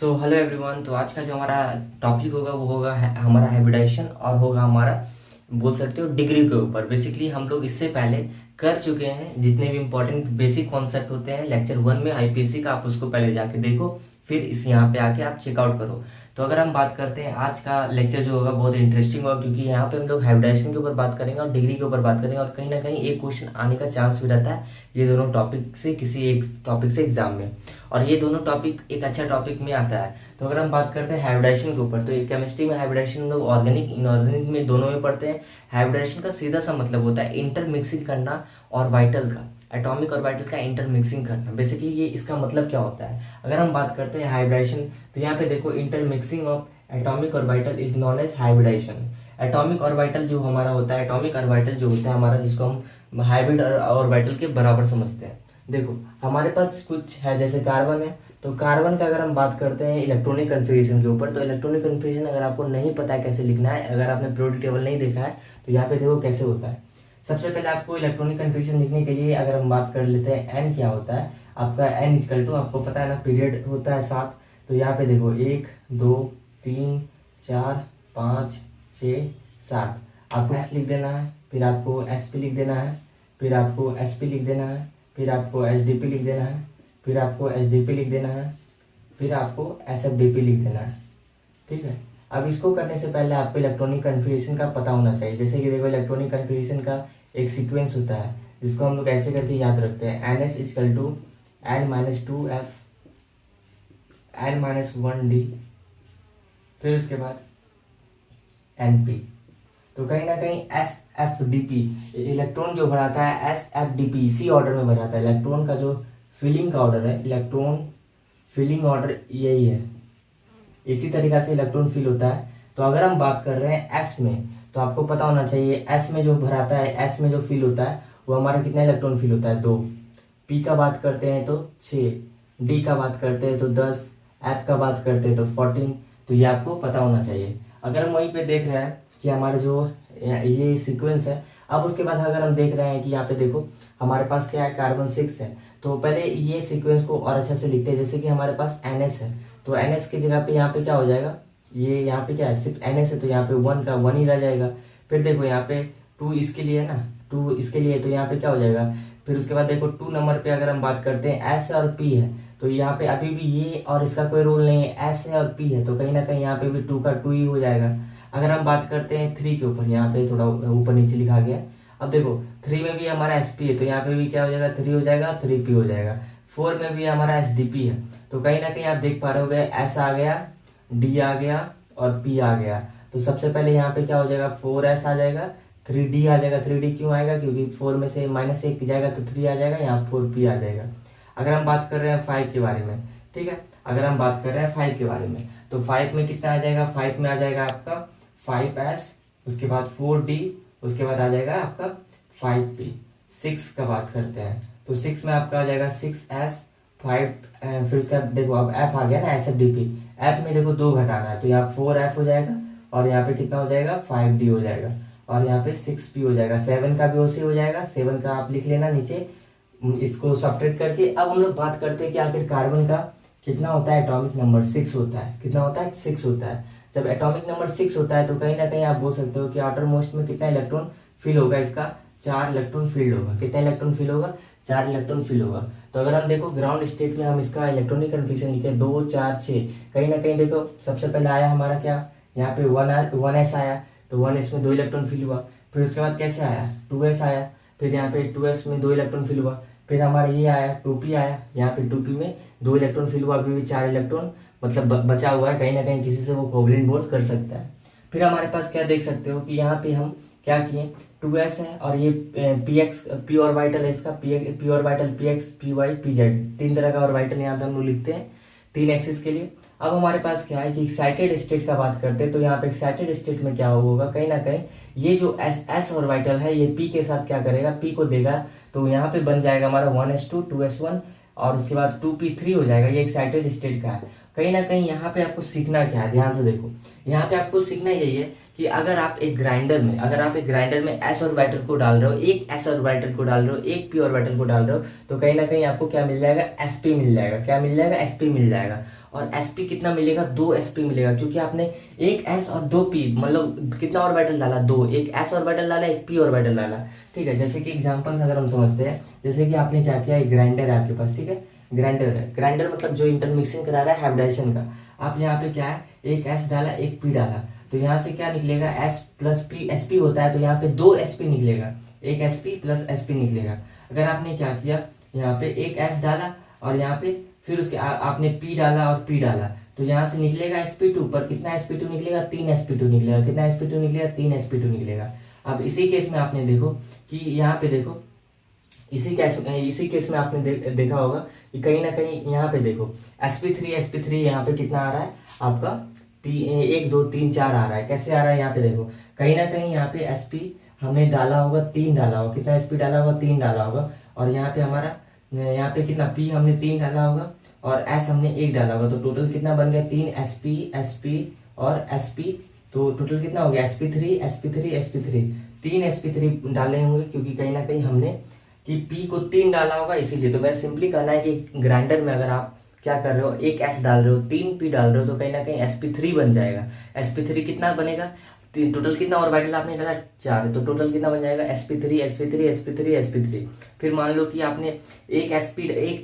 So hello everyone. तो आज का जो हमारा टॉपिक होगा वो होगा हमारा हाइब्रिडाइजेशन और होगा हमारा बोल सकते हो डिग्री के ऊपर। बेसिकली हम लोग इससे पहले कर चुके हैं जितने भी इंपॉर्टेंट बेसिक कॉन्सेप्ट होते हैं लेक्चर 1 में आईपीएससी का, आप उसको पहले जाके देखो, फिर इस यहाँ पे आके आप चेकआउट करो। तो अगर हम बात करते हैं आज का लेक्चर जो होगा बहुत इंटरेस्टिंग होगा, क्योंकि यहाँ पे हम लोग हाइब्रिडाइजेशन के ऊपर बात करेंगे और डिग्री के ऊपर बात करेंगे, और कहीं ना कहीं एक क्वेश्चन आने का चांस भी रहता है ये दोनों टॉपिक से, किसी एक टॉपिक से एग्जाम में, और ये दोनों टॉपिक एक अच्छा टॉपिक में आता है। तो अगर हम बात करते हैं हाइब्रिडाइजेशन के ऊपर, तो केमिस्ट्री में हाइब्रिडाइजेशन लोग ऑर्गेनिक इनऑर्गेनिक में दोनों में पढ़ते हैं। हाइब्रिडाइजेशन का सीधा सा मतलब होता है इंटरमिक्सिंग करना और वाइटल का, एटॉमिक और वाइटल का इंटरमिक्सिंग करना। बेसिकली ये इसका मतलब क्या होता है, अगर हम बात करते हैं हाइब्रिडाइजेशन, तो यहाँ पे देखो intermixing of atomic orbital is known as hybridization. Atomic orbital जो हमारा होता है, एटॉमिक और वाइटल जो होता है हमारा, जिसको हम हाइब्रिड और वाइटल के बराबर समझते हैं। देखो हमारे पास कुछ है, जैसे कार्बन है, तो कार्बन का अगर हम बात करते हैं इलेक्ट्रॉनिक कन्फिग्रेशन के ऊपर, तो इलेक्ट्रॉनिक कन्फिग्रेशन अगर आपको नहीं पता है कैसे लिखना है, अगर आपने पीरियोडिक टेबल नहीं देखा है, तो यहाँ पे देखो कैसे होता है। सबसे पहले आपको इलेक्ट्रॉनिक कन्फिग्रेशन लिखने के लिए अगर हम बात कर लेते हैं एन क्या होता है, आपका एन इक्वल टू, आपको पता है ना, पीरियड होता है 7। तो यहाँ पे देखो 1 2 3 4 5 6 7, आपको एस लिख देना है, फिर आपको एस पी लिख देना है, फिर आपको एस पी लिख देना है, फिर आपको एच डी पी लिख देना है, फिर आपको एच डी पी लिख देना है, फिर आपको एस एफ डी पी लिख देना है। ठीक है, अब इसको करने से पहले आपको इलेक्ट्रॉनिक कन्फिग्रेशन का पता होना चाहिए। जैसे कि देखो इलेक्ट्रॉनिक कन्फिग्रेशन का एक सीक्वेंस होता है जिसको हम लोग ऐसे करके याद रखते हैं, n s equal to n minus 2 f n minus 1 d, फिर उसके बाद एन पी। तो कहीं ना कहीं s f d p, electron जो भराता है एस एफ डी पी इसी ऑर्डर में भराता है। इलेक्ट्रॉन का जो फिलिंग का ऑर्डर है, इलेक्ट्रॉन फिलिंग ऑर्डर यही है, इसी तरीका से इलेक्ट्रॉन फिल होता है। तो अगर हम बात कर रहे हैं एस में, तो आपको पता होना चाहिए एस में जो भराता है, एस में जो फिल होता है वो हमारा कितना इलेक्ट्रॉन फिल होता है, 2। पी का बात करते हैं तो 6, डी का बात करते हैं तो 10, एफ का बात करते हैं तो 14। तो ये आपको पता होना चाहिए। अगर हम वहीं पे देख रहे हैं कि हमारा जो ये सीक्वेंस है, अब उसके बाद अगर हम देख रहे हैं कि यहाँ पे देखो हमारे पास क्या है, कार्बन 6 है, तो पहले ये सीक्वेंस को और अच्छा से लिखते हैं। जैसे कि हमारे पास NS है, तो NS की जगह पे यहाँ पे क्या हो जाएगा, ये यहाँ पे क्या है, सिर्फ NS है, तो यहाँ पे 1 का 1 ही रह जाएगा। फिर देखो यहाँ पे 2 इसके लिए है ना, 2 इसके लिए, तो यहाँ पे क्या हो जाएगा। फिर उसके बाद देखो 2 नंबर पे अगर हम बात करते हैं S और P है, तो यहाँ पे अभी भी ये और इसका कोई रोल नहीं है, S है और P है, तो कहीं ना कहीं यहाँ पे भी 2 का 2 ही हो जाएगा। अगर हम बात करते हैं 3 के ऊपर, यहाँ पे थोड़ा ऊपर नीचे लिखा गया, अब देखो 3 में भी हमारा SP है, तो यहाँ पे भी क्या हो जाएगा, 3 हो जाएगा, 3P हो जाएगा। 4 में भी हमारा SDP है, तो कहीं ना कहीं आप देख पा रहे होगे S आ गया, D आ गया और P आ गया। तो सबसे पहले यहाँ पे क्या हो जाएगा, 4S आ जाएगा, 3D आ जाएगा। 3D क्यों आएगा, क्योंकि 4 में से -1 जाएगा तो 3 आ जाएगा, यहाँ 4P आ जाएगा। अगर हम बात कर रहे हैं 5 के बारे में, ठीक है, अगर हम बात कर रहे हैं 5 के बारे में, तो 5 में कितना आ जाएगा, 5 में आ जाएगा आपका 5S, उसके बाद 4D, उसके बाद आ जाएगा आपका 5P। 6 का बात करते हैं तो 6 में आपका आ जाएगा 6S 5, फिर उसका देखो अब F आ गया ना, SFDP। F में देखो 2 घटाना है, तो यहाँ 4F हो जाएगा, और यहाँ पे कितना हो जाएगा, 5D हो जाएगा, और यहाँ पे 6P हो जाएगा। 7 का भी OC हो जाएगा, 7 का आप लिख लेना नीचे, इसको सब्ट्रैक्ट करके। अब हम लोग बात करते हैं कि आखिर कार्बन का कितना होता है, एटॉमिक नंबर 6 होता है। कितना होता है, 6 होता है। जब एटॉमिक नंबर 6 होता है, तो कहीं ना कहीं आप बोल सकते हो कि आउटर मोस्ट में कितना इलेक्ट्रॉन फिल होगा, इसका 4 इलेक्ट्रॉन फील्ड होगा। कितना इलेक्ट्रॉन फील होगा, 4 इलेक्ट्रॉन फील होगा। तो अगर हम देखो ग्राउंड स्टेट में हम इसका इलेक्ट्रॉनिक कन्फिग्रेशन लिखे 2 4 6, कहीं ना कहीं देखो सबसे पहले आया हमारा क्या, यहाँ पे 1S आया, तो 1S में 2 इलेक्ट्रॉन फिल हुआ। फिर उसके बाद कैसे आया, 2S आया, फिर यहाँ पे 2S में 2 इलेक्ट्रॉन फिल हुआ। फिर हमारा ये आया 2P आया, यहाँ पे 2P में 2 इलेक्ट्रॉन फिल हुआ, अभी भी 4 इलेक्ट्रॉन मतलब बचा हुआ है, कहीं ना कहीं किसी से वो कोवलेंट बॉन्ड कर सकता है। फिर हमारे पास क्या देख सकते हो कि यहाँ पे हम क्या किए, 2S है, और ये P ऑर्बिटल है इसका, P orbital PX PY PZ, 3 तरह का ऑर्बिटल यहाँ पे हम लोग लिखते हैं 3 एक्सिस के लिए। अब हमारे पास क्या है कि एक्साइटेड स्टेट का बात करते हैं, तो यहाँ पे एक्साइटेड स्टेट में क्या होगा, कहीं ना कहीं ये जो S ऑर्बिटल है ये P के साथ क्या करेगा, P को देगा, तो यहाँ पे बन जाएगा हमारा 1s2 2s1, और उसके बाद 2p3 हो जाएगा। ये एक्साइटेड स्टेट का है। कहीं ना कहीं यहाँ पे आपको सीखना क्या है, ध्यान से देखो, यहाँ पे आपको सीखना यही है कि अगर आप एक ग्राइंडर में एस ऑर्बिटल को डाल रहे हो, एक एस ऑर्बिटल को डाल रहे हो, एक पी ऑर्बिटल को डाल रहे हो, तो कहीं ना कहीं आपको क्या मिल जाएगा, sp मिल जाएगा। क्या मिल जाएगा, sp मिल जाएगा। और sp कितना मिलेगा, 2sp मिलेगा, क्योंकि आपने एक s और 2p मतलब कितना ऑर्बिटल डाला, दो, एक s ऑर्बिटल डाला, एक p ऑर्बिटल डाला। ठीक है, जैसे कि एग्जांपल्स अगर हम समझते हैं, जैसे कि आपने क्या किया, एक ग्राइंडर है आपके पास, ठीक है, ग्राइंडर है, ग्राइंडर मतलब जो इंटरमिक्सिंग करा रहा है हाइब्रिडाइजेशन का। आप यहाँ पे क्या है, एक s डाला, एक p डाला, तो यहाँ से क्या निकलेगा, s प्लस p, sp होता है तो यहाँ पे 2sp निकलेगा, एक sp प्लस sp निकलेगा। अगर आपने क्या किया, यहाँ पे एक s डाला और यहाँ पे फिर उसके आपने p डाला और p डाला, तो यहाँ से निकलेगा sp2, पर कितना sp2 निकलेगा, 3sp2 निकलेगा, कितना sp2 निकलेगा, 3sp2 निकलेगा। अब इसी केस में आपने देखो कि यहाँ पे देखो, इसी केस में आपने देखा होगा कि कहीं ना कहीं यहाँ पे देखो sp3 यहाँ पे कितना आ रहा है आपका, 1 2 3 4 आ रहा है। कैसे आ रहा है, यहाँ पे देखो, कहीं ना कहीं यहाँ पे sp हमने डाला होगा, 3 डाला होगा, कितना sp डाला होगा, 3 डाला होगा, और यहाँ पे हमारा यहाँ पे कितना p हमने 3 डाला होगा और s हमने 1 डाला होगा, तो टोटल कितना बन गया, 3 sp और sp, तो टोटल कितना हो गया, sp3 3 sp3 डाले होंगे, क्योंकि कहीं ना कहीं हमने कि p को 3 डाला होगा इसीलिए। तो मेरा सिंपली कहना है कि ग्राइंडर में अगर आप क्या कर रहे हो, एक s डाल रहे हो, 3 p डाल रहे हो, तो कहीं ना कहीं sp3 बन जाएगा। sp3 कितना बनेगा, टोटल कितना ऑर्बिटल आपने डाला, 4, तो टोटल कितना बन जाएगा, sp3। फिर मान लो कि आपने एक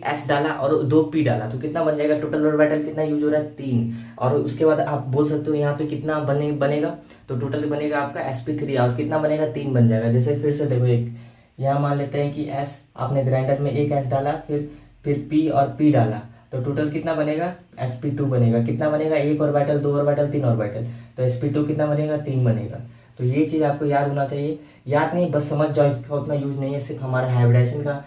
s डाला और 2 p डाला, तो कितना बन जाएगा, टोटल ऑर्बिटल कितना यूज हो रहा है, 3, और उसके बाद आप बोल सकते हो यहाँ पे कितना बनेगा, तो टोटल बनेगा आपका sp3 और कितना बनेगा, 3 बन जाएगा। जैसे फिर से देखो, एक यहाँ मान लेते हैं कि s आपने ग्राइंडर में एक s डाला, फिर p और p डाला, तो टोटल कितना बनेगा, sp2 बनेगा, कितना बनेगा, 1 ऑर्बिटल, 2 ऑर्बिटल, 3 ऑर्बिटल, तो sp2 कितना बनेगा, 3 बनेगा। तो ये चीज़ आपको याद होना चाहिए, याद नहीं बस समझ जाओ, इसका उतना यूज नहीं है, सिर्फ हमारा हाइब्रिडाइजेशन का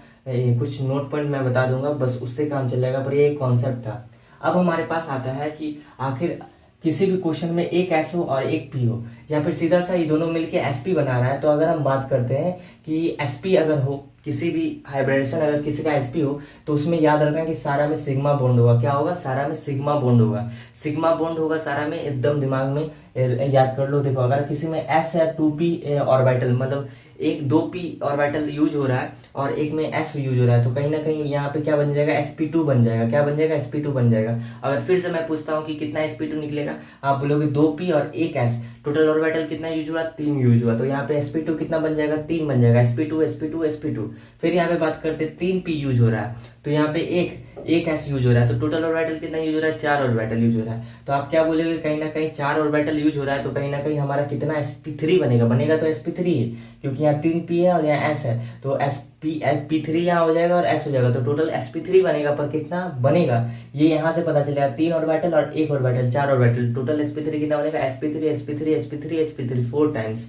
कुछ नोट पॉइंट मैं बता दूंगा, बस उससे काम चल जाएगा, पर ये कॉन्सेप्ट था। अब हमारे पास आता है कि आखिर किसी भी क्वेश्चन में एक s हो और एक p हो, या फिर सीधा सा ये दोनों मिलके sp बना रहा है, तो अगर हम बात करते हैं कि sp अगर हो, किसी भी हाइब्रिडेशन अगर किसी का sp हो, तो उसमें याद रखना कि सारा में सिग्मा बॉन्ड होगा। क्या होगा, सारा में सिग्मा बॉन्ड होगा, सिग्मा बॉन्ड होगा सारा में, एकदम दिमाग में याद कर लो। देखो अगर किसी में s है, 2p ऑर्बिटल, मतलब एक 2p ऑर्बिटल यूज हो रहा है और एक में s यूज हो रहा है, तो कहीं ना कहीं यहाँ पे क्या बन जाएगा, sp2 बन जाएगा। क्या बन जाएगा, sp2 बन जाएगा। अगर फिर से मैं पूछता हूँ कि कितना sp2 निकलेगा, आप बोलोगे 2p और एक s, टोटल ऑर्बिटल कितना यूज हुआ, 3 यूज हुआ, तो यहाँ पे sp2 कितना बन जाएगा, 3 बन जाएगा, sp2। फिर यहाँ पे बात करते 3p यूज हो रहा है, तो यहाँ पे एक s यूज हो रहा है, तो टोटल ऑर्बिटल कितना यूज हो रहा है, 4 ऑर्बिटल यूज हो रहा है। तो आप क्या बोलोगे, कहीं ना कहीं 4 ऑर्बिटल यूज हो रहा है, तो कहीं ना कहीं हमारा कितना sp3 बनेगा तो sp3 है, क्योंकि यहाँ 3p है और यहाँ s है, तो p3 यहाँ हो जाएगा और s हो जाएगा, तो टोटल sp3 बनेगा। पर कितना बनेगा ये यहाँ से पता चलेगा, 3 ऑर्बिटल और 1 ऑर्बिटल, 4 ऑर्बिटल, टोटल sp3 कितना बनेगा, sp3 4 टाइम्स।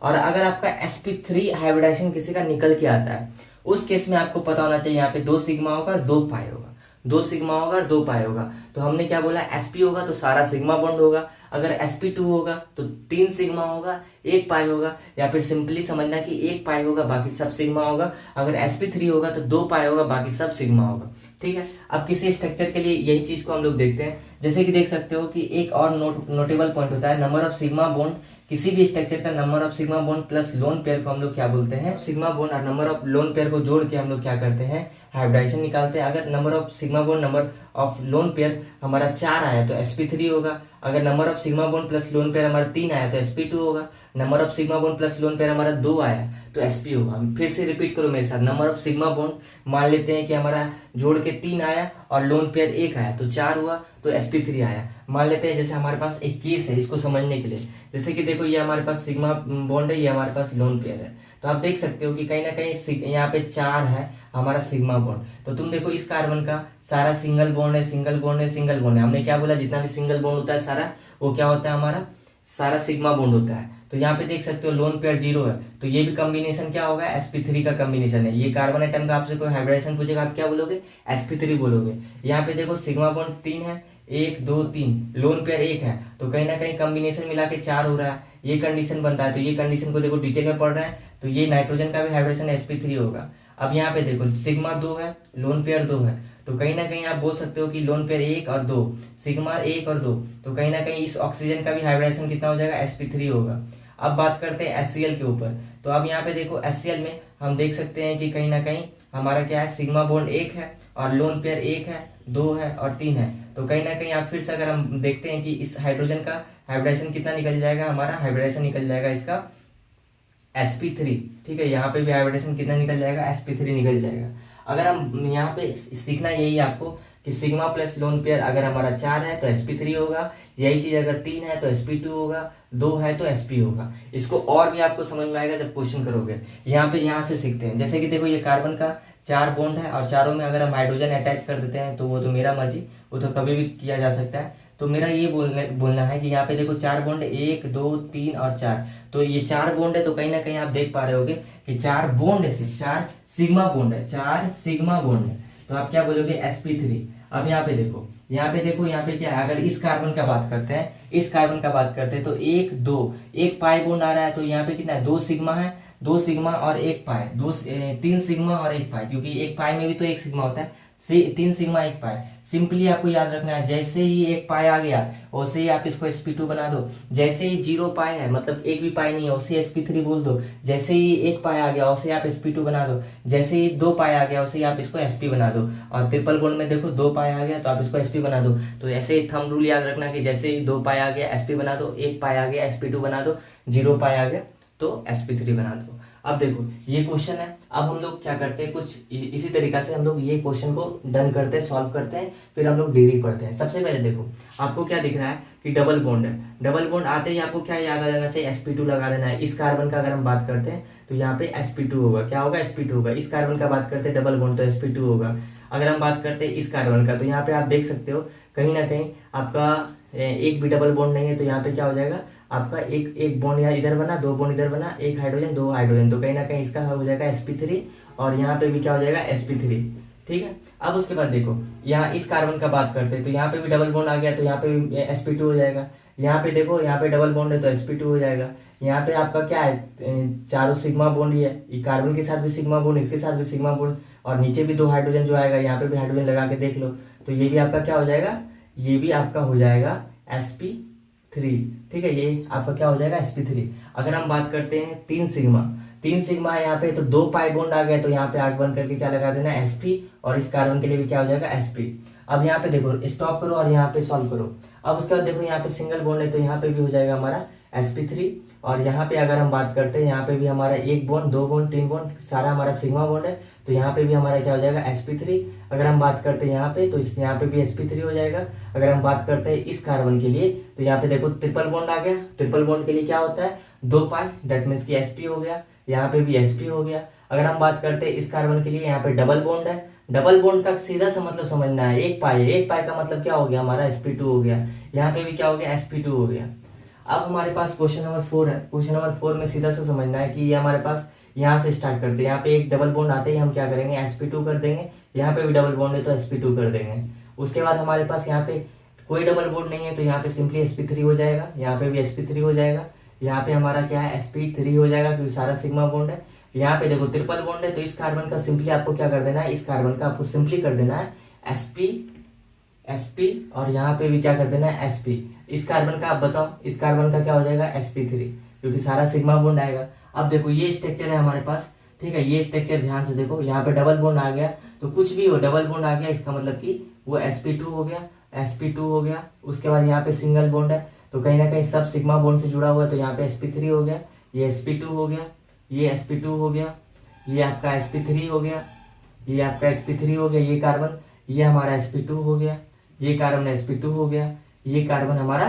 और अगर आपका sp3 हाइब्रिडाइजेशन किसी का निकल के आता है, उस केस में आपको पता होना चाहिए यहाँ पे 2 सिग्मा होगा, 2 पाई होगा, 2 सिग्मा होगा, 2 पाई होगा। तो हमने क्या बोला, sp होगा तो सारा सिग्मा बॉन्ड होगा, अगर sp2 होगा तो 3 सिग्मा होगा, 1 पाई होगा, या फिर सिंपली समझना कि 1 पाई होगा बाकी सब सिग्मा होगा। अगर sp3 होगा तो 2 पाई होगा, बाकी सब सिग्मा होगा। ठीक है, अब किसी स्ट्रक्चर के लिए यही चीज को हम लोग देखते हैं। जैसे कि देख सकते हो कि एक और नोटेबल पॉइंट होता है, नंबर ऑफ सिग्मा बॉन्ड। किसी भी स्ट्रक्चर का number of sigma bond plus lone pair को हम लोग क्या बोलते हैं, सिग्मा बॉन्ड और नंबर ऑफ लोन पेयर को जोड़ के हम लोग क्या करते हैं, हाइब्रिडाइजेशन निकालते हैं। अगर number of sigma bond number of lone pair हमारा 4 आया तो sp3 होगा। अगर number of sigma bond plus lone pair हमारा 3 आया तो sp2 होगा। Number of sigma bond plus lone pair हमारा 2 आया तो sp होगा। फिर से रिपीट करो मेरे साथ, नंबर ऑफ सिग्मा बॉन्ड मान लेते हैं कि हमारा जोड़ के 3 आया और लोन पेयर 1 आया तो 4 हुआ, तो sp3 आया। मान लेते हैं जैसे हमारे पास एक केस है, इसको समझने के लिए, जैसे कि देखो ये हमारे पास सिग्मा बॉन्ड है, ये हमारे पास लोन पेयर है, तो आप देख सकते हो कि कहीं ना कहीं यहाँ पे 4 है हमारा सिग्मा बॉन्ड। तो तुम देखो इस कार्बन का सारा सिंगल बॉन्ड है, सिंगल बॉन्ड है, सिंगल बॉन्ड है। हमने क्या बोला, जितना भी सिंगल बॉन्ड होता है सारा वो क्या होता है, हमारा सारा सिग्मा बॉन्ड होता है। तो यहाँ पे देख सकते हो लोन पेयर 0 है, तो ये भी कॉम्बिनेशन क्या होगा, sp3 का कॉम्बिनेशन है। ये कार्बन एटम का आपसे कोई हाइब्रिडेशन पूछेगा, आप क्या बोलोगे, sp3 बोलोगे। यहाँ पे देखो सिग्मा बॉन्ड 3 है, 1 2 3, लोन पेयर 1 है, तो कहीं ना कहीं कॉम्बिनेशन मिला के 4 हो रहा है, ये कंडीशन बन रहा है। तो ये कंडीशन को देखो डिटेल में पढ़ रहे हैं, तो ये नाइट्रोजन का भी हाइब्रिडेशन sp3 होगा। अब यहाँ पे देखो सिग्मा 2 है, लोन पेयर 2 है, तो कहीं ना कहीं आप बोल सकते हो कि लोन पेयर 1 और 2, सिग्मा 1 और 2, तो कहीं ना कहीं इस ऑक्सीजन का भी हाइब्रिडेशन कितना हो जाएगा, sp3 होगा। अब बात करते हैं HCl के ऊपर, तो अब यहाँ पे देखो HCl में हम देख सकते हैं कि कहीं ना कहीं हमारा क्या है, सिग्मा बॉन्ड 1 है और लोन पेयर 1 है, 2 है और 3 है। तो कहीं ना कहीं आप फिर से अगर हम देखते हैं कि इस हाइड्रोजन का हाइब्रिडाइजेशन कितना निकल जाएगा, हमारा हाइब्रिडाइजेशन निकल जाएगा इसका sp3। ठीक है, यहाँ पे भी हाइब्रिडेशन कितना निकल जाएगा, sp3 निकल जाएगा। अगर हम यहाँ पे सीखना यही है आपको कि सिग्मा प्लस लोन पेयर अगर हमारा 4 है तो sp3 होगा, यही चीज अगर 3 है तो sp2 होगा, 2 है तो sp होगा। इसको और भी आपको समझ में आएगा जब क्वेश्चन करोगे। यहाँ से सीखते हैं, जैसे कि देखो ये कार्बन का 4 बॉन्ड है और चारों में अगर हम हाइड्रोजन अटैच कर देते हैं तो वो तो मेरा मर्जी, वो तो कभी भी किया जा सकता है। तो मेरा ये बोलना है कि यहाँ पे देखो 4 बॉन्ड, 1 2 3 और 4, तो ये 4 बॉन्ड है। तो कहीं ना कहीं आप देख पा रहे होगे कि 4 बॉन्ड है, सिर्फ 4 सिग्मा बॉन्ड है, 4 सिग्मा बॉन्ड है। तो आप क्या बोलोगे, sp3। अब यहाँ पे देखो, यहाँ पे क्या है, अगर इस कार्बन का बात करते हैं, इस कार्बन का बात करते हैं तो 1 2 एक पाई बॉन्ड आ रहा है। तो यहाँ पे कितना है, 2 सिग्मा है, 2 सिग्मा और 1 पाई, 3 सिग्मा और 1 पाई, क्योंकि 1 पाई में भी तो 1 सिग्मा होता है। 3 सिग्मा 1 पाई। सिंपली आपको याद रखना है, जैसे ही 1 पाई आ गया वैसे ही आप इसको sp2 बना दो। जैसे ही 0 पाई है, मतलब एक भी पाई नहीं है, उसे sp3 बोल दो। जैसे ही 1 पाई आ गया उसे आप sp2 बना दो। जैसे ही 2 पाई आ गया उसे आप इसको sp बना दो। और ट्रिपल बॉन्ड में देखो 2 पाई आ गया तो आप इसको sp बना दो। तो ऐसे ही थंब रूल याद रखना कि जैसे ही 2 पाई आ गया sp बना दो, 1 पाई आ गया sp2 बना दो, 0 पाई आ गया तो sp3 बना दो। अब देखो ये क्वेश्चन है, अब हम लोग क्या करते हैं, कुछ इसी तरीका से हम लोग ये क्वेश्चन को डन करते हैं, सॉल्व करते हैं, फिर हम लोग डिग्री पढ़ते हैं। सबसे पहले देखो आपको क्या दिख रहा है कि डबल बॉन्ड है। डबल बॉन्ड आते ही आपको क्या याद आ जाना चाहिए, sp2 लगा देना है। इस कार्बन का अगर हम बात करते हैं तो यहाँ पे sp2 होगा, क्या होगा, sp2 होगा। इस कार्बन का बात करते हैं डबल बॉन्ड तो sp2 होगा। अगर हम बात करते हैं इस कार्बन का तो यहाँ पे आप देख सकते हो कहीं ना कहीं आपका एक भी डबल बॉन्ड नहीं है। तो यहाँ पे क्या हो जाएगा, आपका एक बॉन्ड यहाँ इधर बना, 2 बॉन्ड इधर बना, 1 हाइड्रोजन 2 हाइड्रोजन, तो कहीं ना कहीं इसका हो जाएगा sp3 और यहाँ पे भी क्या हो जाएगा sp3। ठीक है, अब उसके बाद देखो यहाँ इस कार्बन का बात करते हैं तो यहाँ पे भी डबल बॉन्ड आ गया तो यहाँ पे भी sp2 हो जाएगा। यहाँ पे देखो यहाँ पे डबल बॉन्ड है तो sp2 हो जाएगा। यहाँ पे आपका क्या है, चारों सिग्मा बॉन्ड ही है, ये कार्बन के साथ भी सिग्मा बॉन्ड, इसके साथ भी सिग्मा बॉन्ड, और नीचे भी 2 हाइड्रोजन जो आएगा, यहाँ पे भी हाइड्रोजन लगा के देख लो तो ये भी आपका क्या हो जाएगा, ये भी आपका हो जाएगा sp3। ठीक है, ये आपका क्या हो जाएगा sp3। अगर हम बात करते हैं 3 सिग्मा है यहाँ पे तो 2 पाई बॉन्ड आ गया तो यहाँ पे आग बंद करके क्या लगा देना sp, और इस कार्बन के लिए भी क्या हो जाएगा sp। अब यहाँ पे देखो स्टॉप करो और यहाँ पे सॉल्व करो। अब उसके बाद देखो यहाँ पे सिंगल बॉन्ड है तो यहाँ पे भी हो जाएगा हमारा sp3। और यहाँ पे अगर हम बात करते हैं यहाँ पे भी हमारा 1 बॉन्ड 2 बॉन्ड 3 बॉन्ड सारा हमारा सिग्मा बॉन्ड है तो यहाँ पे भी हमारा क्या हो जाएगा sp3। अगर हम बात करते हैं यहाँ पे तो यहाँ पे भी sp3 हो जाएगा। अगर हम बात करते हैं इस कार्बन के लिए तो यहाँ पे देखो ट्रिपल बॉन्ड आ गया। ट्रिपल बॉन्ड के लिए क्या होता है, 2 पाई, दैट मीन्स की sp हो गया, यहाँ पे भी sp हो गया। अगर हम बात करते हैं इस कार्बन के लिए, यहाँ पे डबल बॉन्ड है। डबल बॉन्ड का सीधा सा मतलब समझना है, 1 पाई है, 1 पाई का मतलब क्या हो गया हमारा sp2 हो गया। यहाँ पे भी क्या हो गया, sp2 हो गया। अब हमारे पास क्वेश्चन नंबर 4 है। क्वेश्चन नंबर 4 में सीधा सा समझना है कि ये हमारे पास यहाँ से स्टार्ट करते हैं। यहाँ पे एक डबल बॉन्ड आते ही हम क्या करेंगे, sp2 कर देंगे। यहाँ पे भी डबल बॉन्ड है तो sp2 कर देंगे। उसके बाद हमारे पास यहाँ पे कोई डबल बॉन्ड नहीं है तो यहाँ पे सिंपली sp3 हो जाएगा। यहाँ पे भी sp3 हो जाएगा। यहाँ पे हमारा क्या है, sp3 हो जाएगा क्योंकि सारा सिग्मा बॉन्ड है। यहाँ पे देखो ट्रिपल बॉन्ड है तो इस कार्बन का सिंपली आपको क्या कर देना है, इस कार्बन का आपको सिंपली कर देना है sp और यहाँ पे भी क्या कर देना है sp। इस कार्बन का आप बताओ, इस कार्बन का क्या हो जाएगा sp3 क्योंकि सारा सिग्मा बॉन्ड आएगा। अब देखो ये स्ट्रक्चर है हमारे पास, ठीक है, ये स्ट्रक्चर ध्यान से देखो। यहाँ पे डबल बॉन्ड आ गया तो कुछ भी हो, डबल बॉन्ड आ गया इसका मतलब कि वो sp2 हो गया, sp2 हो गया। उसके बाद यहाँ पे सिंगल बॉन्ड है तो कहीं ना कहीं सब सिग्मा बॉन्ड से जुड़ा हुआ है तो यहाँ पे sp3 हो गया, ये sp2 हो गया, ये sp2 हो गया, ये आपका sp3 हो गया, ये आपका sp3 हो गया, ये कार्बन, ये हमारा sp2 हो गया, ये कार्बन sp2 हो गया, ये कार्बन हमारा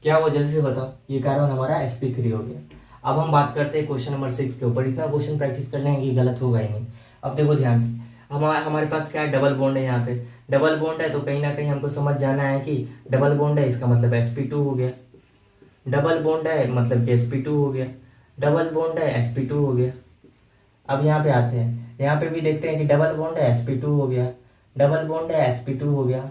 क्या हुआ जल्दी से बताओ, ये कार्बन हमारा sp3 हो गया। अब हम बात करते हैं क्वेश्चन नंबर 6 के ऊपर। इतना क्वेश्चन प्रैक्टिस कर लेंगे कि गलत होगा ही नहीं। अब देखो ध्यान से, हमारे पास क्या है, डबल बॉन्ड है। यहाँ पे डबल बॉन्ड है तो कहीं ना कहीं हमको समझ जाना है कि डबल बॉन्ड है इसका मतलब sp2 हो गया। डबल बॉन्ड है मतलब कि sp2 हो गया। डबल बॉन्ड है sp2 हो गया। अब यहाँ पे आते हैं, यहाँ पे भी देखते हैं कि डबल बॉन्ड है sp2 हो गया, डबल बॉन्ड है sp2 हो गया।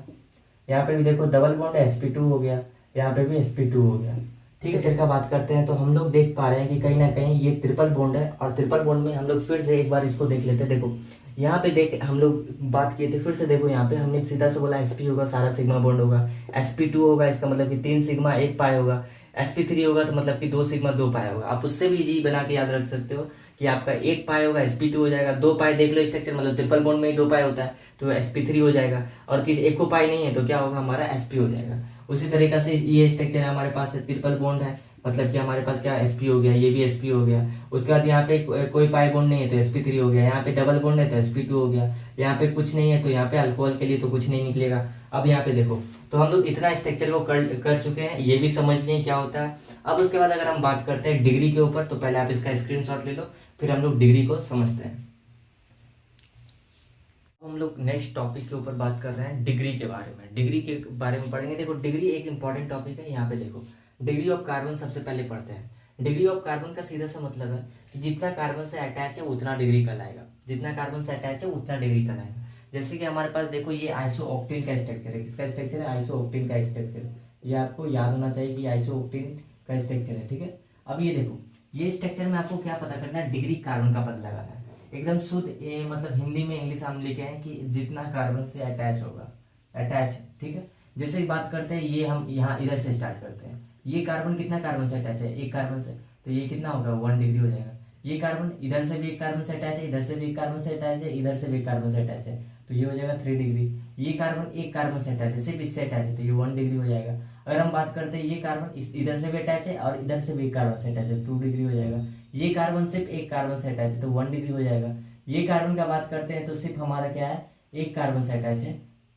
यहाँ पे भी देखो डबल बॉन्ड है sp2 हो गया, यहाँ पे भी sp2 हो गया। ठीक है, चल का बात करते हैं तो हम लोग देख पा रहे हैं कि कहीं ना कहीं ये ट्रिपल बॉन्ड है। और ट्रिपल बॉन्ड में हम लोग फिर से एक बार इसको देख लेते हैं। देखो यहाँ पे देख हम लोग बात किए थे, फिर से देखो यहाँ पे हमने सीधा से बोला sp होगा, सारा सिग्मा बॉन्ड होगा, sp2 होगा इसका मतलब कि 3 सिग्मा 1 पाई होगा, sp3 होगा तो मतलब कि 2 सिग्मा 2 पाई होगा। आप उससे भी इजी बना के याद रख सकते हो कि आपका एक पाई होगा sp2 हो जाएगा, दो पाई देख लो स्ट्रक्चर, मतलब ट्रिपल बॉन्ड में ही दो पाई होता है तो sp3 हो जाएगा, और किसी एक को पाई नहीं है तो क्या होगा, हमारा sp हो जाएगा। उसी तरीके से ये स्ट्रक्चर है हमारे पास ट्रिपल बॉन्ड है, मतलब कि हमारे पास क्या sp हो गया, ये भी sp हो गया। उसके बाद यहाँ पे कोई पाई बॉन्ड नहीं है तो sp3 हो गया, यहाँ पे डबल बॉन्ड है तो sp2 हो गया, यहाँ पे कुछ नहीं है तो यहाँ पे अल्कोहल के लिए तो कुछ नहीं निकलेगा। अब यहाँ पे देखो, तो हम लोग इतना स्ट्रक्चर को कर चुके हैं, ये भी समझ लें क्या होता है। अब उसके बाद अगर हम बात करते हैं डिग्री के ऊपर, तो पहले आप इसका स्क्रीनशॉट ले लो, फिर हम लोग डिग्री को समझते हैं। हम लोग नेक्स्ट टॉपिक के ऊपर बात कर रहे हैं डिग्री के बारे में। डिग्री के बारे में पढ़ेंगे। देखो डिग्री एक इंपॉर्टेंट टॉपिक है। यहाँ पे देखो डिग्री ऑफ कार्बन सबसे पहले पढ़ते हैं। डिग्री ऑफ कार्बन का सीधा सा मतलब है कि जितना कार्बन से अटैच है उतना डिग्री कहलाएगा, जितना कार्बन से अटैच है उतना डिग्री कहलाएगा। जैसे कि हमारे पास देखो ये आइसोऑक्टेन का स्ट्रक्चर है। किसका स्ट्रक्चर है? आइसोऑक्टेन का स्ट्रक्चर। ये आपको याद होना चाहिए कि आइसोऑक्टेन का स्ट्रक्चर है, ठीक है। अब ये देखो, ये स्ट्रक्चर में आपको क्या पता करना है, डिग्री कार्बन का पता लगाना है। एकदम शुद्ध ये मतलब हिंदी में इंग्लिश हम लिखे हैं कि जितना कार्बन से अटैच होगा, अटैच, ठीक है। जैसे ही बात करते हैं, ये हम यहाँ इधर से स्टार्ट करते हैं। ये कार्बन कितना कार्बन से अटैच है? एक कार्बन से, तो ये कितना होगा? 1 डिग्री हो जाएगा। ये कार्बन इधर से भी एक कार्बन से अटैच है, इधर से भी एक कार्बन से अटैच है, इधर से भी एक कार्बन से अटैच है, तो ये हो जाएगा 3 डिग्री। ये कार्बन एक कार्बन से अटैच है, सिर्फ इससे अटैच है, तो ये 1 डिग्री हो जाएगा। अगर हम बात करते हैं ये कार्बन इस इधर से भी अटैच है और इधर से भी एक कार्बन से अटैच है, 2 डिग्री हो जाएगा। ये कार्बन सिर्फ एक कार्बन से अटैच है, तो 1 डिग्री हो जाएगा। ये कार्बन का बात करते हैं तो सिर्फ हमारा क्या है, एक कार्बन से अटैच है,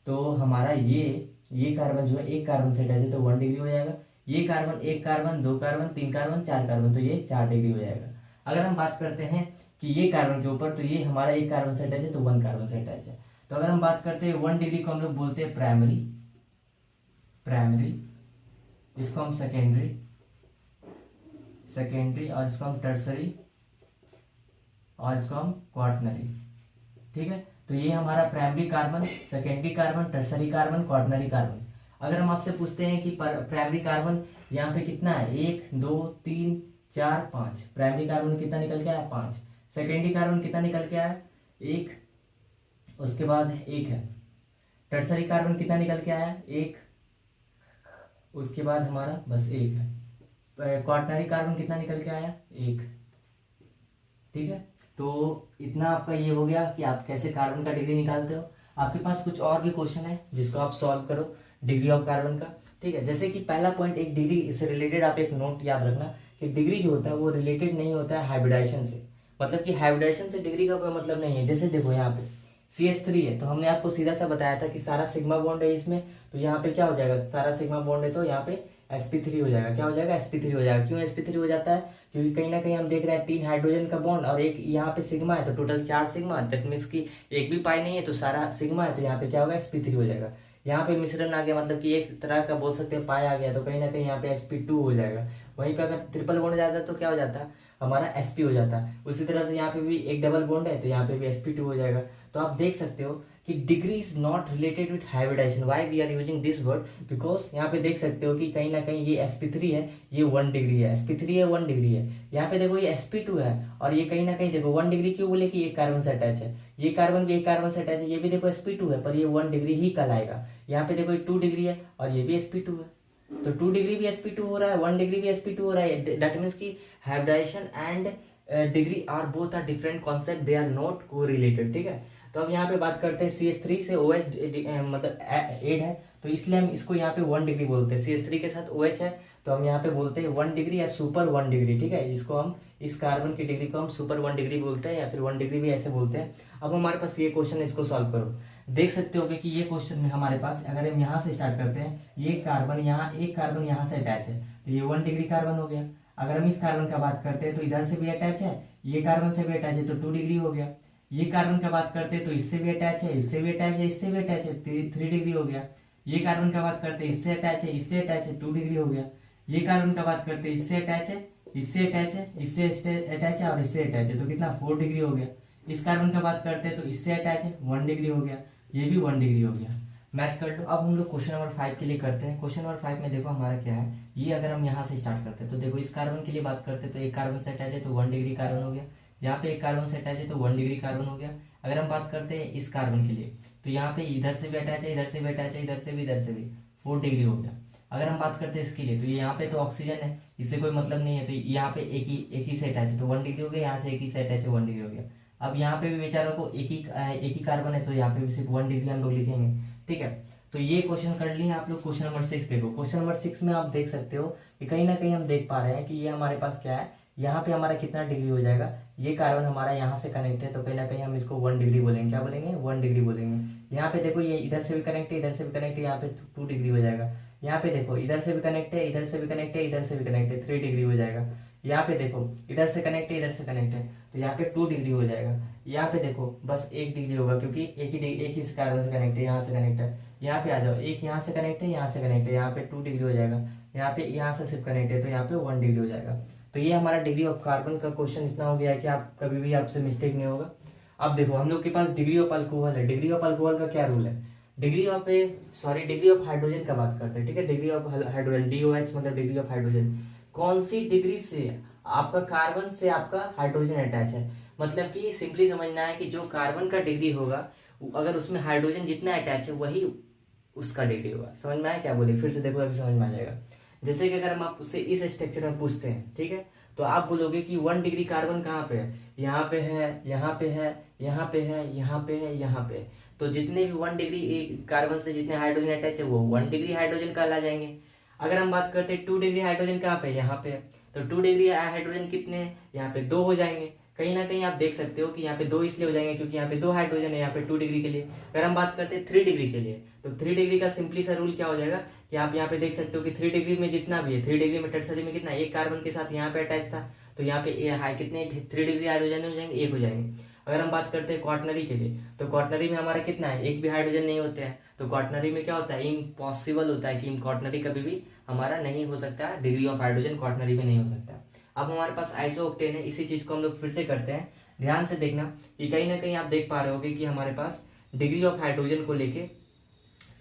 तो हमारा ये कार्बन जो है एक कार्बन से अटैच है, तो 1 डिग्री हो जाएगा। ये कार्बन एक कार्बन, दो कार्बन, तीन कार्बन, चार कार्बन, तो ये 4 डिग्री हो जाएगा। अगर हम बात करते हैं कि ये कार्बन के ऊपर, तो ये हमारा एक कार्बन से अटैच है, तो 1 कार्बन से अटैच है। तो अगर हम बात करते हैं 1 डिग्री को हम लोग बोलते हैं प्राइमरी, इसको हम सेकेंडरी, और इसको हम टर्सरी, और इसको हम क्वार्टनरी, ठीक है। तो ये हमारा primary carbon, secondary carbon, tertiary carbon, quaternary carbon. अगर हम आपसे पूछते हैं कि प्राइमरी कार्बन यहाँ पे कितना है, 1 2 3 4 5, प्राइमरी कार्बन कितना निकल के आया? 5। सेकेंडरी कार्बन कितना निकल के आया? 1, उसके बाद 1 है। टर्सरी कार्बन कितना निकल के आया? 1, उसके बाद हमारा बस 1 है। क्वार्टनरी कार्बन कितना निकल के आया? 1, ठीक है। तो इतना आपका ये हो गया कि आप कैसे कार्बन का डिग्री निकालते हो। आपके पास कुछ और भी क्वेश्चन है जिसको आप सॉल्व करो डिग्री ऑफ कार्बन का, ठीक है। जैसे कि पहला पॉइंट, एक डिग्री से रिलेटेड आप एक नोट याद रखना कि डिग्री जो होता है वो रिलेटेड नहीं होता है हाइब्रिडाइजेशन से। मतलब कि हाइब्रिडाइजेशन से डिग्री का कोई मतलब नहीं है। जैसे देखो यहाँ पे CH3 है, तो हमने आपको सीधा सा बताया था कि सारा सिग्मा बॉन्ड है इसमें, तो यहाँ पे क्या हो जाएगा, सारा सिग्मा बॉन्ड है तो यहाँ पे sp3 हो जाएगा। क्या हो जाएगा? sp3 हो जाएगा। क्यों sp3 हो जाता है? क्योंकि कहीं ना कहीं हम देख रहे हैं 3 हाइड्रोजन का बॉन्ड और एक यहाँ पे सिग्मा है, तो टोटल 4 सिग्मा। दैट मीन्स कि एक भी पाई नहीं है तो सारा सिग्मा है, तो यहाँ पे क्या होगा? sp3 हो जाएगा। यहाँ पे मिश्रण आ गया, मतलब कि एक तरह का बोल सकते हैं पाई आ गया, तो कहीं ना कहीं यहाँ पे sp2 हो जाएगा। वहीं पे अगर ट्रिपल बॉन्ड जाता है तो क्या हो जाता है? हमारा sp हो जाता है। उसी तरह से यहाँ पे भी एक डबल बॉन्ड है तो यहाँ पे भी sp2 हो जाएगा। तो आप देख सकते हो कि degree is not related with hybridization. Why we are using this word? Because यहाँ पे देख सकते हो कि कहीं ना कहीं ये sp3 है, ये 1 डिग्री है, sp3 है 1 डिग्री है। यहाँ पे देखो ये sp2 है और ये कहीं ना कहीं देखो 1 डिग्री क्यों बोले कि एक कार्बन से अटैच है। ये कार्बन भी एक कार्बन से अटैच है, ये भी देखो sp2 है पर ये 1 डिग्री ही कहलाएगा। यहाँ पे देखो ये 2 डिग्री है और ये भी sp2 है, तो 2 डिग्री भी sp2 हो रहा है, 1 डिग्री भी sp2 हो रहा है। दैट मीन्स की hybridization and degree are both are different concept, they are not correlated, ठीक है। तो अब यहाँ पे बात करते हैं CH3 से OH मतलब एड है, तो इसलिए हम इसको यहाँ पे 1 डिग्री बोलते हैं। CH3 के साथ OH है तो हम यहाँ पे बोलते हैं 1 डिग्री या सुपर 1 डिग्री, ठीक है। इसको हम इस कार्बन की डिग्री को हम सुपर 1 डिग्री बोलते हैं या फिर 1 डिग्री भी ऐसे बोलते हैं। अब हमारे पास ये क्वेश्चन है, इसको सॉल्व करो। देख सकते हो कि ये क्वेश्चन में हमारे पास, अगर हम यहाँ से स्टार्ट करते हैं, ये कार्बन यहाँ, एक कार्बन यहाँ से अटैच है, तो ये 1 डिग्री कार्बन हो गया। अगर हम इस कार्बन का बात करते हैं तो इधर से भी अटैच है, ये कार्बन से भी अटैच है, तो 2 डिग्री हो गया। ये कार्बन का बात करते हैं तो इससे भी अटैच है, इससे भी अटैच है, इससे भी अटैच है, 3 डिग्री हो गया। ये कार्बन का बात करते हैं इससे अटैच है, इससे अटैच है, 2 डिग्री हो गया। ये कार्बन का बात करते हैं इससे अटैच है, इससे अटैच है, इससे अटैच है और इससे अटैच है, तो कितना 4 डिग्री हो गया। इस कार्बन का बात करते हैं तो इससे अटैच है, 1 डिग्री हो गया, ये भी 1 डिग्री हो गया। मैच कर लो। अब हम लोग क्वेश्चन नंबर 5 के लिए करते हैं। क्वेश्चन नंबर 5 में देखो हमारा क्या है, ये अगर हम यहाँ से स्टार्ट करते हैं तो देखो इस कार्बन के लिए बात करते हैं तो एक कार्बन से अटैच है तो 1 डिग्री कार्बन हो गया। यहाँ पे एक कार्बन से अटैच है तो 1 डिग्री कार्बन हो गया। अगर हम बात करते हैं इस कार्बन के लिए तो यहाँ पे इधर से भी अटैच है, इधर से भी अटैच है, इधर से भी 4 डिग्री हो गया। अगर हम बात करते हैं इसके लिए, तो ये यहाँ पे तो ऑक्सीजन है, इससे कोई मतलब नहीं है, तो यहाँ पे एक ही से अटैच है तो 1 डिग्री हो गया, यहाँ से एक ही से अटैच है 1 डिग्री हो गया। अब यहाँ पे भी बेचारों को एक ही कार्बन है, तो यहाँ पे भी सिर्फ 1 डिग्री हम लोग लिखेंगे, ठीक है। तो ये क्वेश्चन कर लिए आप लोग। क्वेश्चन नंबर 6 देखो। क्वेश्चन नंबर 6 में आप देख सकते हो कि कहीं ना कहीं हम देख पा रहे हैं कि ये हमारे पास क्या है, यहाँ पे हमारा कितना डिग्री हो जाएगा, ये कार्बन हमारा यहाँ से कनेक्ट है, तो कहीं ना कहीं हम इसको 1 डिग्री बोलेंगे। क्या बोलेंगे? 1 डिग्री बोलेंगे। यहाँ पे देखो ये इधर से भी कनेक्ट है, इधर से भी कनेक्ट है, यहाँ पे 2 डिग्री हो जाएगा। यहाँ पे देखो इधर से भी कनेक्ट है, इधर से भी कनेक्ट है, इधर से भी कनेक्ट है, 3 डिग्री हो जाएगा। यहाँ पे देखो इधर से कनेक्ट है, इधर से कनेक्ट है, तो यहाँ पे 2 डिग्री हो जाएगा। यहाँ पे देखो बस 1 डिग्री होगा, क्योंकि एक ही कार्बन से कनेक्ट है, यहाँ से कनेक्ट है। यहाँ पे आ जाओ, एक यहाँ से कनेक्ट है, यहाँ से कनेक्ट है, यहाँ पे 2 डिग्री हो जाएगा। यहाँ पे यहाँ से सिर्फ कनेक्ट है, तो यहाँ पे 1 डिग्री हो जाएगा। तो ये हमारा डिग्री ऑफ कार्बन का क्वेश्चन इतना हो गया है कि आप कभी भी आपसे मिस्टेक नहीं होगा। अब देखो हम लोग के पास डिग्री ऑफ अल्कोहल है। डिग्री ऑफ अल्कोहल का क्या रूल है? डिग्री ऑफ हाइड्रोजन का बात करते हैं, ठीक है। डिग्री ऑफ हाइड्रोजन, DOH मतलब डिग्री ऑफ हाइड्रोजन। कौन सी डिग्री से आपका कार्बन से आपका हाइड्रोजन अटैच है, मतलब कि सिंपली समझना है कि जो कार्बन का डिग्री होगा, अगर उसमें हाइड्रोजन जितना अटैच है वही उसका डिग्री होगा। समझ में आया क्या बोले? फिर से देखो, अभी समझ में आ जाएगा। जैसे कि अगर हम आपसे इस स्ट्रक्चर में पूछते हैं, ठीक है, तो आप बोलोगे कि 1 डिग्री कार्बन कहाँ पे है? यहाँ पे है, यहाँ पे है, यहाँ पे है, यहाँ पे है, यहाँ पे। तो जितने भी 1 डिग्री कार्बन से जितने हाइड्रोजन अटैच है वो 1 डिग्री हाइड्रोजन कहला जाएंगे। अगर हम बात करते हैं 2 डिग्री हाइड्रोजन कहाँ पे? यहाँ पे है, तो 2 डिग्री हाइड्रोजन कितने हैं? यहाँ पे 2 हो जाएंगे। कहीं ना कहीं आप देख सकते हो कि यहाँ पे 2 इसलिए हो जाएंगे क्योंकि यहाँ पे 2 हाइड्रोजन है, यहाँ पे 2 डिग्री के लिए। अगर हम बात करते हैं 3 डिग्री के लिए, तो 3 डिग्री का सिंपली सा रूल क्या हो जाएगा कि आप यहाँ पे देख सकते हो कि 3 डिग्री में जितना भी है, 3 डिग्री में टर्सरी में कितना, एक कार्बन के साथ यहाँ पे अटैच था, तो यहाँ पे कितने 3 डिग्री हाइड्रोजन हो जाएंगे? 1 हो जाएंगे। अगर हम बात करते हैं क्वाटनरी के लिए, तो क्वाटनरी में हमारा कितना है? एक भी हाइड्रोजन नहीं होते हैं, तो क्वाटनरी में क्या होता है? इम्पॉसिबल होता है कि क्वाटनरी कभी भी हमारा नहीं हो सकता, डिग्री ऑफ हाइड्रोजन क्वाटनरी में नहीं हो सकता। अब हमारे पास आइसोऑक्टेन है, इसी चीज को हम लोग फिर से करते हैं। ध्यान से देखना कि कहीं ना कहीं आप देख पा रहे होगे कि हमारे पास डिग्री ऑफ हाइड्रोजन को लेके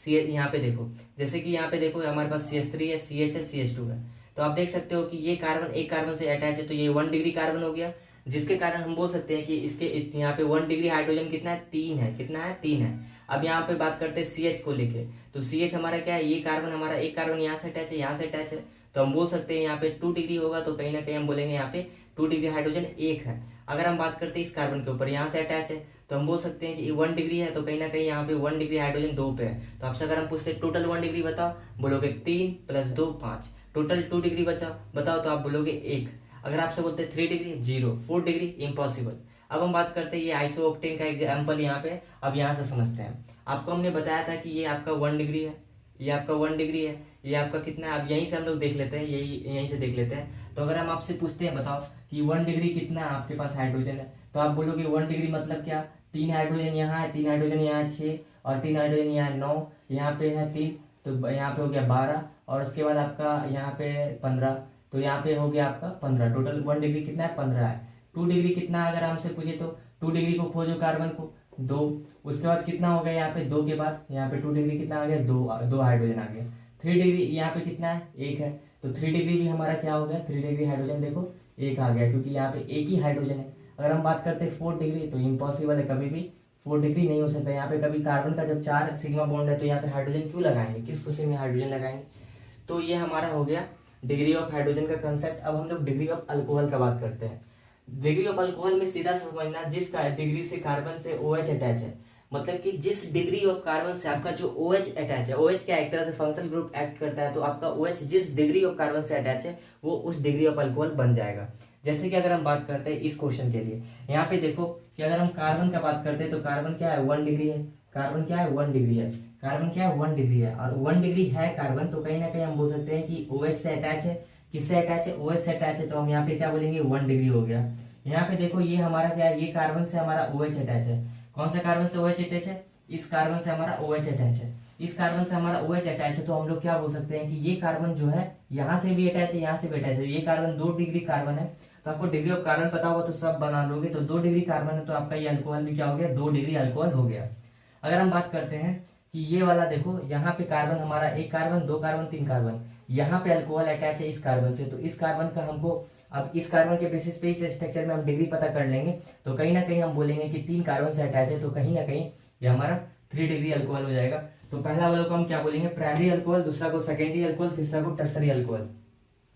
यहाँ पे देखो, जैसे कि यहाँ पे देखो हमारे पास CH3 है, CH है, CH2 है, तो आप देख सकते हो कि ये कार्बन एक कार्बन से अटैच है, तो ये 1 डिग्री कार्बन हो गया, जिसके कारण हम बोल सकते हैं कि इसके यहाँ पे 1 डिग्री हाइड्रोजन कितना है? 3 है। कितना है? 3 है। अब यहाँ पे बात करते हैं CH को लेके, तो CH हमारा क्या है? ये कार्बन हमारा एक कार्बन यहाँ से अटैच है, यहाँ से अटैच है, तो हम बोल सकते हैं यहाँ पे 2 डिग्री होगा, तो कहीं ना कहीं हम बोलेंगे यहाँ पे 2 डिग्री हाइड्रोजन 1 है। अगर हम बात करते हैं इस कार्बन के ऊपर, यहाँ से अटैच है, तो हम बोल सकते हैं कि 1 डिग्री है, तो कहीं ना कहीं यहाँ पे 1 डिग्री हाइड्रोजन 2 पे है। तो आपसे अगर हम पूछते हैं टोटल 1 डिग्री बताओ, बोलोगे 3 + 2 5, टोटल 2 डिग्री बताओ, तो आप बोलोगे 1। अगर आपसे बोलते हैं 3 डिग्री 0, 4 डिग्री इम्पॉसिबल। अब हम बात करते हैं ये आइसोऑक्टेन का एग्जाम्पल यहाँ पे। अब यहाँ से समझते हैं, आपको हमने बताया था कि ये आपका 1 डिग्री है, ये आपका 1 डिग्री है, ये आपका कितना है? अब यहीं से हम लोग देख लेते हैं, यहीं से देख लेते हैं। तो अगर हम आपसे पूछते हैं बताओ कि 1 डिग्री कितना है आपके पास हाइड्रोजन है, तो आप बोलोगे 1 डिग्री मतलब क्या? 3 हाइड्रोजन यहाँ है, 3 हाइड्रोजन यहाँ 6, और 3 हाइड्रोजन यहाँ 9, यहाँ पे है 3, तो यहाँ पे हो गया 12, और उसके बाद आपका यहाँ पे 15, तो यहाँ पे हो गया आपका 15। टोटल 1 डिग्री कितना है? 15 है। 2 डिग्री कितना अगर हमसे पूछे तो 2 डिग्री को खोजो कार्बन को, 2, उसके बाद कितना हो गया यहाँ पे? 2 के बाद यहाँ पे 2 डिग्री कितना आ गया? 2 हाइड्रोजन आ गया। 3 डिग्री यहाँ पे कितना है? 1 है, तो 3 डिग्री भी हमारा क्या हो गया? 3 डिग्री हाइड्रोजन देखो 1 आ गया, क्योंकि यहाँ पे एक ही हाइड्रोजन है। अगर हम बात करते हैं 4 डिग्री, तो इम्पॉसिबल है, कभी भी 4 डिग्री नहीं हो सकता। यहाँ पे कभी कार्बन का जब 4 सिग्मा बॉन्ड है, तो यहाँ पे हाइड्रोजन क्यों लगाएंगे? किस खुशी में हाइड्रोजन लगाएंगे? तो ये हमारा हो गया डिग्री ऑफ हाइड्रोजन का कंसेप्ट। अब हम लोग डिग्री ऑफ अल्कोहल का बात करते हैं। डिग्री ऑफ अल्कोहल में सीधा समझना, जिस डिग्री से कार्बन से OH अटैच है, मतलब कि जिस डिग्री ऑफ कार्बन से आपका जो OH अटैच है, OH क्या एक तरह से फंक्शनल ग्रुप एक्ट करता है, तो आपका OH जिस डिग्री ऑफ कार्बन से अटैच है वो उस डिग्री ऑफ अल्कोहल बन जाएगा। जैसे कि अगर हम बात करते हैं इस क्वेश्चन के लिए, यहाँ पे देखो कि अगर हम कार्बन का बात करते हैं, तो कार्बन क्या है? 1 डिग्री है। कार्बन क्या है? 1 डिग्री है। कार्बन क्या है? 1 डिग्री है, और 1 डिग्री है कार्बन, तो कहीं ना कहीं हम बोल सकते हैं कि OH से अटैच है। किससे अटैच है? OH से अटैच है, तो हम यहाँ पे क्या बोलेंगे? 1 डिग्री हो गया। यहाँ पे देखो ये हमारा क्या है? ये कार्बन से हमारा OH अटैच है। कौन सा कार्बन से OH अटैच है? इस कार्बन से हमारा OH अटैच है। इस कार्बन से हमारा OH अटैच है, तो हम लोग क्या बोल सकते हैं कि ये कार्बन जो है यहाँ से भी अटैच है, यहाँ से भी अटैच है। ये कार्बन 2 डिग्री कार्बन है, तो आपको डिग्री ऑफ कार्बन पता होगा तो सब बना लोगे। तो 2 डिग्री कार्बन है, तो आपका ये अल्कोहल भी क्या हो गया? 2 डिग्री अल्कोहल हो गया। अगर हम बात करते हैं कि ये वाला देखो, यहाँ पे कार्बन हमारा 1 कार्बन 2 कार्बन 3 कार्बन, यहाँ पे अल्कोहल अटैच है इस कार्बन से, तो इस कार्बन का हमको, अब इस कार्बन के बेसिस पे इस स्ट्रक्चर में हम डिग्री पता कर लेंगे, तो कहीं ना कहीं हम बोलेंगे कि 3 कार्बन से अटैच है, तो कहीं ना कहीं ये हमारा 3 डिग्री अल्कोहल हो जाएगा। तो पहला वाले को हम क्या बोलेंगे, प्राइमरी अल्कोहल, दूसरा को सेकेंडरी अल्कोहल, तीसरा को टर्सरी अल्कोहल।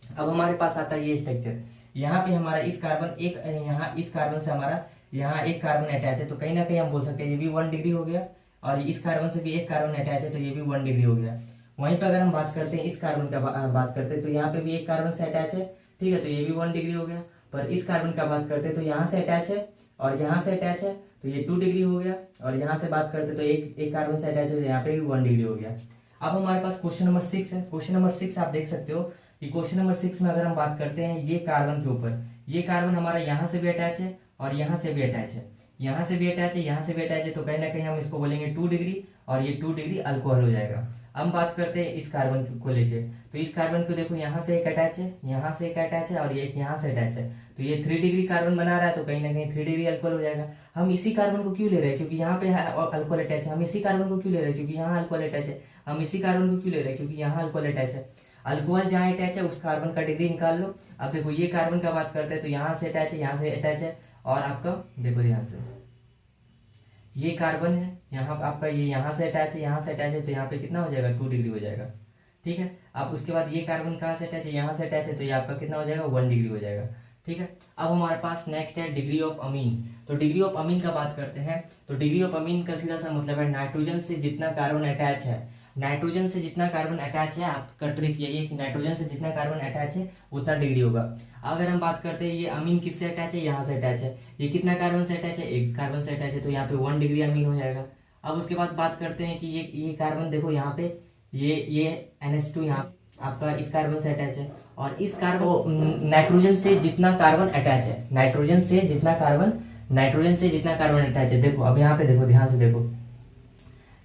अब हमारे पास आता है ये स्ट्रक्चर, यहाँ पे हमारा इस कार्बन एक, यहाँ इस कार्बन से हमारा यहाँ एक कार्बन अटैच है, तो कहीं ना कहीं हम बोल सकते हैं ये भी 1 डिग्री हो गया, और इस कार्बन से भी एक कार्बन अटैच है तो ये भी 1 डिग्री हो गया। वहीं पर अगर हम बात करते हैं इस कार्बन का बात करते हैं तो यहाँ पे भी एक कार्बन से अटैच है, ठीक है, तो ये भी 1 डिग्री हो गया। पर इस कार्बन का बात करते हैं तो यहाँ से अटैच है और यहाँ से अटैच है तो ये 2 डिग्री हो गया, और यहाँ से बात करते हैं तो एक कार्बन से अटैच है तो यहाँ पे भी 1 डिग्री हो गया। अब हमारे पास क्वेश्चन नंबर 6 है। क्वेश्चन नंबर 6 आप देख सकते हो कि क्वेश्चन नंबर 6 में अगर हम बात करते हैं ये कार्बन के ऊपर, ये कार्बन हमारा यहाँ से भी अटैच है और यहाँ से भी अटैच है, यहाँ से भी अटैच है, यहाँ से भी अटैच है, तो कहीं ना कहीं हम इसको बोलेंगे 2 डिग्री, और ये 2 डिग्री अल्कोहल हो जाएगा। हम बात करते हैं इस कार्बन को लेके, तो इस कार्बन को देखो यहाँ से एक अटैच है, यहाँ से एक अटैच है, और ये एक यहाँ से अटैच है, तो ये 3 डिग्री कार्बन बना रहा है, तो कहीं ना कहीं 3 डिग्री अल्कोहल हो जाएगा। हम इसी कार्बन को क्यों ले रहे हैं, क्योंकि यहाँ पे अल्कोहल अटैच है। हम इसी कार्बन को क्यों ले रहे हैं, क्योंकि यहाँ अल्कोहल अटैच है। हम इसी कार्बन को क्यों ले रहे हैं, क्योंकि यहाँ अल्कोहल अटैच है। अल्कोहल जहाँ अटैच है उस कार्बन का डिग्री निकाल लो। अब देखो ये कार्बन का बात करते हैं तो यहाँ से अटैच है, यहाँ से अटैच है, और आपका देखो ध्यान से ये कार्बन है, यहाँ आपका ये यहाँ से अटैच है, यहाँ से अटैच है, तो यहाँ पे कितना हो जाएगा, 2 डिग्री हो जाएगा, ठीक है। अब उसके बाद ये कार्बन कहाँ से अटैच है, यहाँ से अटैच है, तो ये आपका कितना हो जाएगा, 1 डिग्री हो जाएगा, ठीक है। अब हमारे पास नेक्स्ट है डिग्री ऑफ अमीन। तो डिग्री ऑफ अमीन का बात करते हैं, तो डिग्री ऑफ अमीन का सीधा सा मतलब है नाइट्रोजन से जितना कार्बन अटैच है, नाइट्रोजन से जितना कार्बन अटैच है, आपका ट्रिक यही है कि नाइट्रोजन से जितना कार्बन अटैच है उतना डिग्री होगा। अगर हम बात करते हैं ये अमीन किससे अटैच है, यहाँ से अटैच है, ये कितना कार्बन से अटैच है, एक कार्बन से अटैच है, तो यहाँ पे 1 डिग्री अमीन हो जाएगा। अब उसके बाद बात करते हैं कि ये कार्बन देखो यहाँ पे ये NH2 यहाँ आपका इस कार्बन से अटैच है, और इस कार्बन नाइट्रोजन से जितना कार्बन अटैच है, नाइट्रोजन से जितना कार्बन अटैच है, देखो अब यहाँ पे देखो ध्यान से देखो,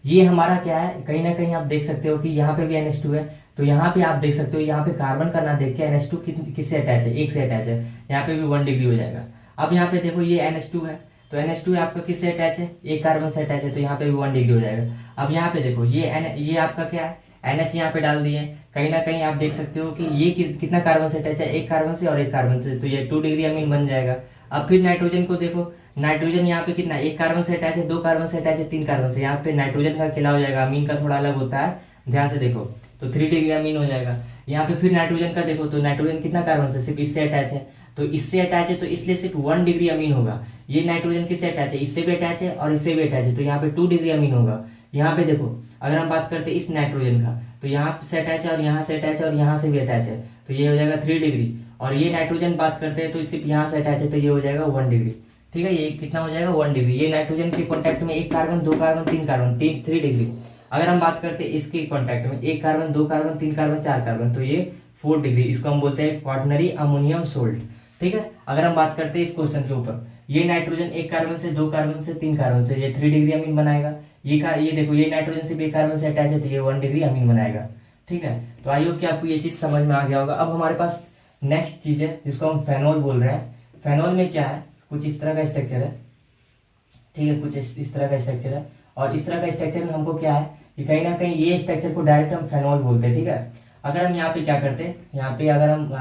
ये हमारा क्या है, कहीं ना कहीं आप देख सकते हो कि यहाँ पे भी NH2 है, तो यहाँ पे आप देख सकते हो यहाँ पे कार्बन का ना देख के NH2 किससे अटैच है, एक से अटैच है, यहाँ पे भी 1 डिग्री हो जाएगा। अब यहाँ पे देखो ये NH2 है, तो NH2 आपका किससे अटैच है, एक कार्बन से अटैच है, तो यहाँ पे भी 1 डिग्री हो जाएगा। अब यहाँ पे देखो ये आपका क्या है, NH यहाँ पे डाल दिए, कहीं ना कहीं आप देख सकते हो कि ये कितना कार्बन से अटैच है, एक कार्बन से और एक कार्बन से, तो ये 2 डिग्री अमीन बन जाएगा। अब फिर नाइट्रोजन को देखो, नाइट्रोजन यहाँ पे कितना, एक कार्बन से अटैच है, 2 कार्बन से अटैच है, 3 कार्बन से, यहाँ पे नाइट्रोजन का खिला हो जाएगा, अमीन का थोड़ा अलग होता है, ध्यान से देखो, तो 3 डिग्री अमीन हो जाएगा। यहाँ पे फिर नाइट्रोजन का देखो, तो नाइट्रोजन कितना कार्बन से, सिर्फ इससे अटैच है, तो इससे अटैच है, तो इसलिए सिर्फ 1 डिग्री अमीन होगा। ये नाइट्रोजन किससे अटैच है, इससे भी अटैच है और इससे भी अटैच है, तो यहाँ पे 2 डिग्री अमीन होगा। यहाँ पे देखो अगर हम बात करते हैं इस नाइट्रोजन का, तो यहाँ से अटैच है और यहाँ से अटैच है और यहाँ से भी अटैच है, तो ये हो जाएगा 3 डिग्री। और ये नाइट्रोजन बात करते हैं तो सिर्फ यहाँ से अटैच है, तो ये हो जाएगा 1 डिग्री, ठीक है। ये कितना हो जाएगा, 1 डिग्री। ये नाइट्रोजन के कॉन्टैक्ट में एक कार्बन, 2 कार्बन, 3 कार्बन, 3 डिग्री। अगर हम बात करते हैं इसके कॉन्टैक्ट में एक कार्बन, 2 कार्बन, 3 कार्बन, 4 कार्बन, तो ये 4 डिग्री, इसको हम बोलते हैं क्वाटरनरी अमोनियम सोल्ट, ठीक है। अगर हम बात करते हैं इस क्वेश्चन के ऊपर, ये नाइट्रोजन एक कार्बन से, 2 कार्बन से, 3 कार्बन से, ये 3 डिग्री अमीन बनाएगा। ये देखो ये नाइट्रोजन से एक कार्बन से अटैच है, तो ये 1 डिग्री अमीन बनाएगा, ठीक है। तो आई होप कि आपको ये चीज समझ में आ गया होगा। अब हमारे पास नेक्स्ट चीज है जिसको हम फेनॉल बोल रहे हैं। फेनॉल में क्या है, कुछ इस तरह का स्ट्रक्चर है, ठीक है, कुछ इस तरह का स्ट्रक्चर है, और इस तरह का स्ट्रक्चर में हमको क्या है कि कहीं ना कहीं ये स्ट्रक्चर को डायरेक्ट हम फेनॉल बोलते हैं, ठीक है। अगर हम यहाँ पे क्या करते हैं, यहाँ पे अगर हम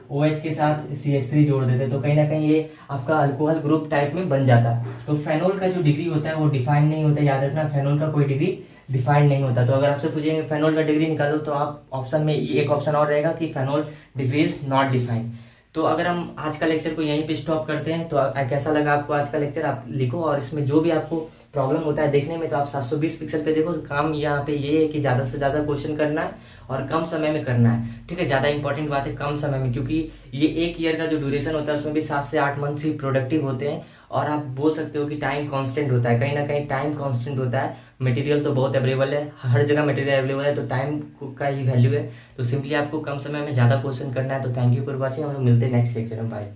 OH के साथ CH3 जोड़ देते तो कहीं ना कहीं ये आपका अल्कोहल ग्रुप टाइप में बन जाता है। तो फेनॉल का जो डिग्री होता है वो डिफाइन नहीं होता, याद रखना, फेनॉल का कोई डिग्री डिफाइंड नहीं होता। तो अगर आपसे पूछेंगे फेनॉल का डिग्री निकालो, तो आप ऑप्शन में एक ऑप्शन और रहेगा कि phenol degree is not defined. तो अगर हम आज का लेक्चर को यहीं पे स्टॉप करते हैं, तो कैसा लगा आपको आज का लेक्चर आप लिखो, और इसमें जो भी आपको प्रॉब्लम होता है देखने में, तो आप 720 पिक्सल पे देखो। काम यहाँ पे ये है कि ज्यादा से ज्यादा क्वेश्चन करना है और कम समय में करना है, ठीक है। ज्यादा इंपॉर्टेंट बात है कम समय में, क्योंकि ये 1 ईयर का जो ड्यूरेशन होता है उसमें भी 7 से 8 मंथ ही प्रोडक्टिव होते हैं। और आप बोल सकते हो कि टाइम कांस्टेंट होता है, कहीं ना कहीं टाइम कांस्टेंट होता है। मटेरियल तो बहुत अवेलेबल है, हर जगह मटेरियल अवेलेबल है, तो टाइम का ही वैल्यू है। तो सिंपली आपको कम समय में ज्यादा क्वेश्चन करना है। तो थैंक यू फॉर वॉचिंग, हम लोग मिलते हैं नेक्स्ट लेक्चर में, बाय।